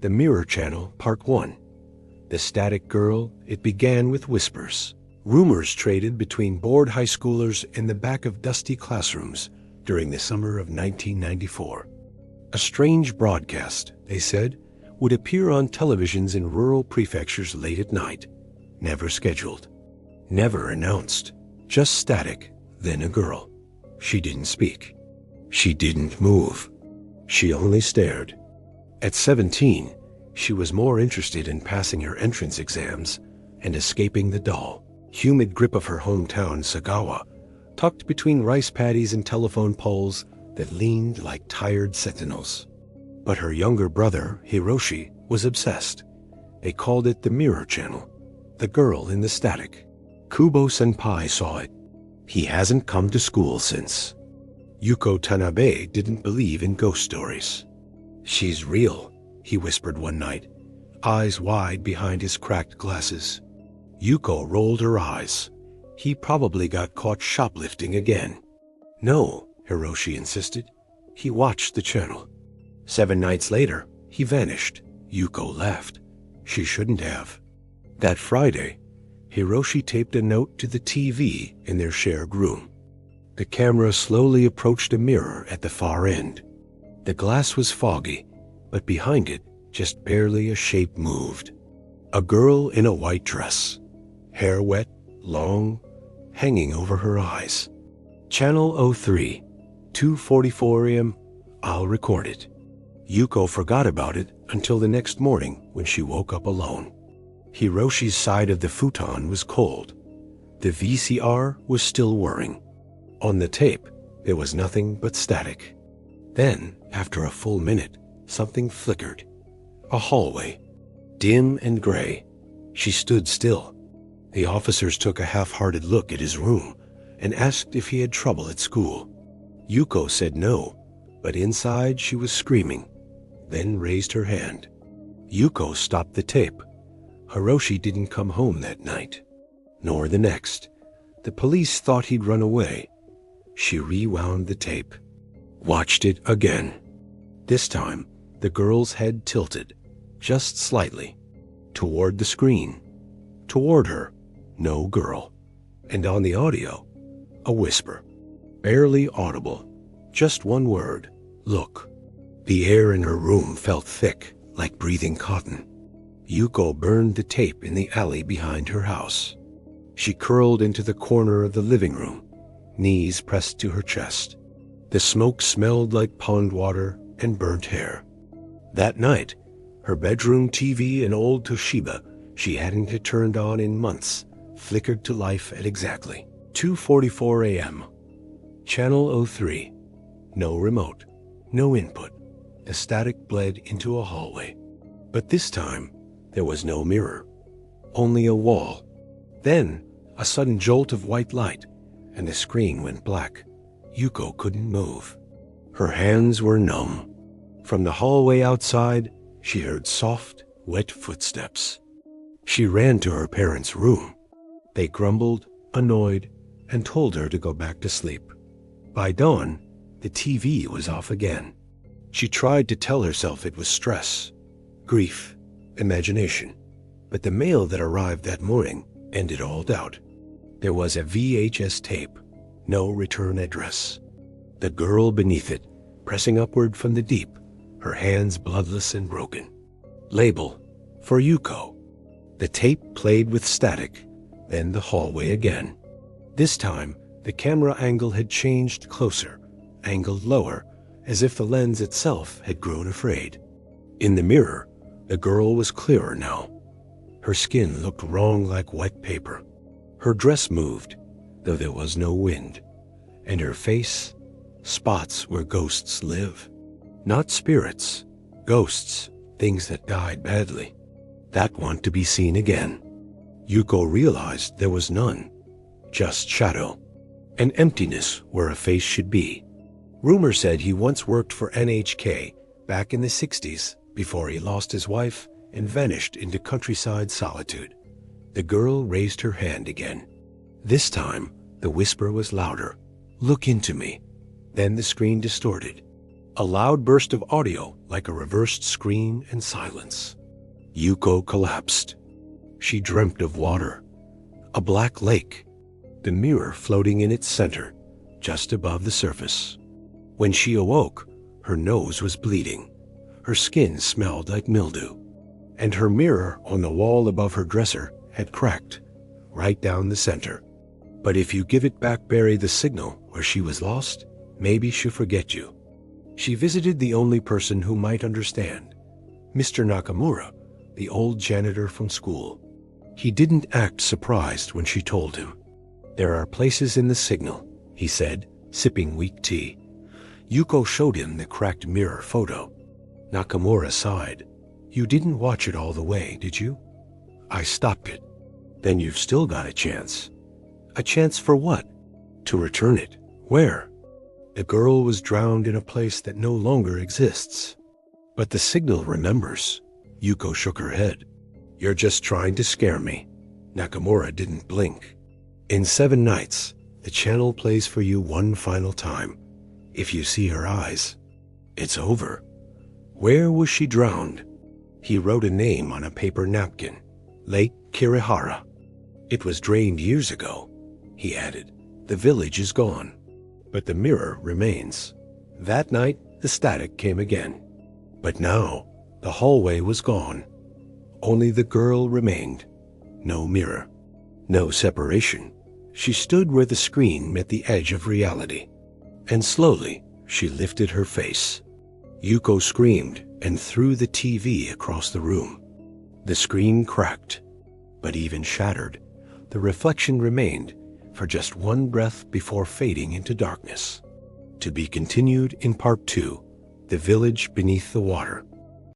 The Mirror Channel, Part 1. The Static Girl, it began with whispers. Rumors traded between bored high schoolers in the back of dusty classrooms during the summer of 1994. A strange broadcast, they said, would appear on televisions in rural prefectures late at night. Never scheduled. Never announced. Just static, then a girl. She didn't speak. She didn't move. She only stared. At 17, she was more interested in passing her entrance exams and escaping the dull, humid grip of her hometown, Sagawa, tucked between rice paddies and telephone poles that leaned like tired sentinels. But her younger brother, Hiroshi, was obsessed. They called it the Mirror Channel, the girl in the static. Kubo-senpai saw it. He hasn't come to school since. Yuko Tanabe didn't believe in ghost stories. "She's real," he whispered one night, eyes wide behind his cracked glasses. Yuko rolled her eyes. He probably got caught shoplifting again. "No," Hiroshi insisted. He watched the channel. 7 nights later, he vanished. Yuko laughed. She shouldn't have. That Friday, Hiroshi taped a note to the TV in their shared room. The camera slowly approached a mirror at the far end. The glass was foggy, but behind it, just barely a shape moved. A girl in a white dress. Hair wet, long, hanging over her eyes. Channel 03, 2:44 a.m. I'll record it. Yuko forgot about it until the next morning when she woke up alone. Hiroshi's side of the futon was cold. The VCR was still whirring. On the tape, there was nothing but static. Then, after a full minute, something flickered. A hallway, dim and gray. She stood still. The officers took a half-hearted look at his room and asked if he had trouble at school. Yuko said no, but inside she was screaming, then raised her hand. Yuko stopped the tape. Hiroshi didn't come home that night, nor the next. The police thought he'd run away. She rewound the tape, watched it again. This time, the girl's head tilted, just slightly, toward the screen. Toward her, no girl. And on the audio, a whisper, barely audible, just one word, "Look." The air in her room felt thick, like breathing cotton. Yuko burned the tape in the alley behind her house. She curled into the corner of the living room, knees pressed to her chest. The smoke smelled like pond water and burnt hair. That night, her bedroom TV, an old Toshiba she hadn't had turned on in months, flickered to life at exactly 2:44 a.m. Channel 03. No remote, no input. The static bled into a hallway. But this time, there was no mirror, only a wall. Then, a sudden jolt of white light, and the screen went black. Yuko couldn't move. Her hands were numb. From the hallway outside, she heard soft, wet footsteps. She ran to her parents' room. They grumbled, annoyed, and told her to go back to sleep. By dawn, the TV was off again. She tried to tell herself it was stress, grief, imagination. But the mail that arrived that morning ended all doubt. There was a VHS tape, no return address. The girl beneath it, pressing upward from the deep, her hands bloodless and broken. Label, for Yuko. The tape played with static, then the hallway again. This time, the camera angle had changed closer, angled lower, as if the lens itself had grown afraid. In the mirror, the girl was clearer now. Her skin looked wrong like wet paper. Her dress moved, though there was no wind. And her face, spots where ghosts live. Not spirits, ghosts, things that died badly, that want to be seen again. Yuko realized there was none, just shadow, an emptiness where a face should be. Rumor said he once worked for NHK back in the 60s before he lost his wife and vanished into countryside solitude. The girl raised her hand again. This time, the whisper was louder. "Look into me." Then the screen distorted. A loud burst of audio, like a reversed scream, and silence. Yuko collapsed. She dreamt of water, a black lake, the mirror floating in its center, just above the surface. When she awoke, her nose was bleeding, her skin smelled like mildew, and her mirror on the wall above her dresser had cracked, right down the center. But if you give it back Barry the signal where she was lost, maybe she'll forget you. She visited the only person who might understand, Mr. Nakamura, the old janitor from school. He didn't act surprised when she told him. "There are places in the signal," he said, sipping weak tea. Yuko showed him the cracked mirror photo. Nakamura sighed. "You didn't watch it all the way, did you?" "I stopped it." "Then you've still got a chance." "A chance for what?" "To return it." "Where?" "The girl was drowned in a place that no longer exists." "But the signal remembers." Yuko shook her head. "You're just trying to scare me." Nakamura didn't blink. "In 7 nights, the channel plays for you one final time. If you see her eyes, it's over." "Where was she drowned?" He wrote a name on a paper napkin. "Lake Kirihara." "It was drained years ago," he added. "The village is gone, but the mirror remains." That night, the static came again. But now, the hallway was gone. Only the girl remained. No mirror. No separation. She stood where the screen met the edge of reality. And slowly, she lifted her face. Yuko screamed and threw the TV across the room. The screen cracked, but even shattered, the reflection remained for just one breath before fading into darkness. To be continued in part 2, The Village Beneath the Water.